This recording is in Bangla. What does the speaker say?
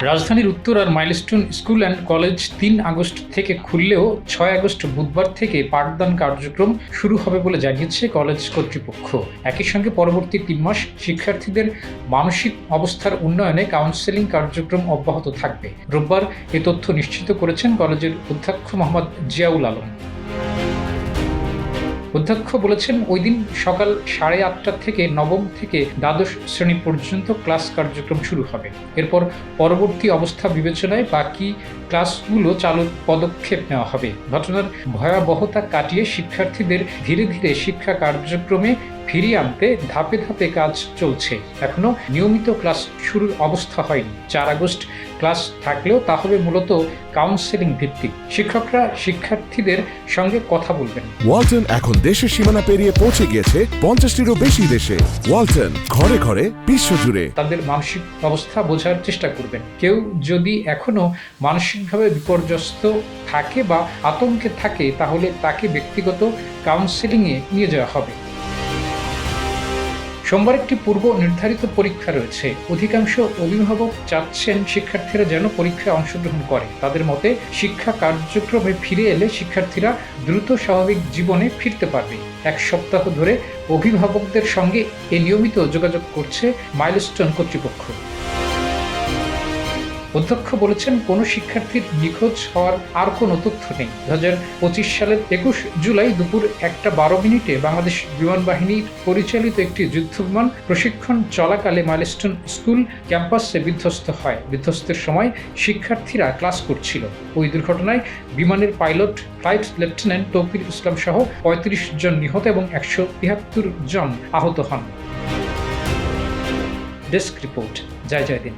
রাজধানীর উত্তরার milestone school and college ৩ August থেকে খুললেও ৬ আগস্ট বুধবার থেকে পাঠদান কার্যক্রম শুরু হবে বলে জানিয়েছে কলেজ কর্তৃপক্ষ। একই সঙ্গে পরবর্তী ৩ মাস শিক্ষার্থীদের মানসিক অবস্থার উন্নয়নে কাউন্সেলিং কার্যক্রম অব্যাহত থাকবে। রোববার এ তথ্য নিশ্চিত করেছেন কলেজের অধ্যক্ষ মোহাম্মদ জিয়াউল আলম। অধ্যক্ষ বলেছেন, ওই দিন সকাল 8:30 থেকে নবম থেকে দ্বাদশ শ্রেণী পর্যন্ত ক্লাস কার্যক্রম শুরু হবে। এরপর পরবর্তী অবস্থা বিবেচনায় বাকি ক্লাসগুলো চালুর পদক্ষেপ নেওয়া হবে। ঘটনার ভয়াবহতা কাটিয়ে শিক্ষার্থীদের ধীরে ধীরে শিক্ষা কার্যক্রমে ফিরিয়ে আনতে ধাপে ধাপে কাজ চলছে। এখনো নিয়মিত ক্লাস শুরুর অবস্থা হয়নি। 4 আগস্ট ক্লাস থাকলেও তা হবে মূলত কাউন্সেলিং ভিত্তিক। শিক্ষকরা শিক্ষার্থীদের সঙ্গে কথা বলবেন। ওয়ালটন এখন দেশের সীমানা পেরিয়ে পৌঁছে গিয়েছে 50টিরও বেশি দেশে। ওয়ালটন, ঘরে ঘরে বিশ্বজুড়ে। তাদের মানসিক অবস্থা বোঝার চেষ্টা করবেন। কেউ যদি এখনো মানসিকভাবে বিপর্যস্ত থাকে বা আতঙ্কে থাকে, তাহলে তাকে ব্যক্তিগত কাউন্সেলিংয়ে নিয়ে যাওয়া হবে। সোমবার একটি পূর্ব নির্ধারিত পরীক্ষা রয়েছে। অধিকাংশ অভিভাবক চাচ্ছেন শিক্ষার্থীরা যেন পরীক্ষায় অংশগ্রহণ করে। তাদের মতে, শিক্ষা কার্যক্রমে ফিরে এলে শিক্ষার্থীরা দ্রুত স্বাভাবিক জীবনে ফিরতে পারবে। 1 সপ্তাহ ধরে অভিভাবকদের সঙ্গে নিয়মিত যোগাযোগ করছে মাইলস্টোন কর্তৃপক্ষ। অধ্যক্ষ বলেছেন, কোনো শিক্ষার্থীর নিখোঁজ হওয়ার আর কোনো তথ্য নেই। 2025 সালের 21 জুলাই দুপুর 1:12 বাংলাদেশ বিমান বাহিনীর পরিচালিত একটি যুদ্ধবিমান প্রশিক্ষণ চলাকালে মাইলস্টোন স্কুল ক্যাম্পাসে বিধ্বস্ত হয়। বিধ্বস্তের সময় শিক্ষার্থীরা ক্লাস করছিল। ওই দুর্ঘটনায় বিমানের পাইলট ফ্লাইট লেফটেন্যান্ট তৌকির ইসলাম সহ 35 জন নিহত এবং 173 জন আহত হন। ডেস্ক রিপোর্ট, জয় দিন।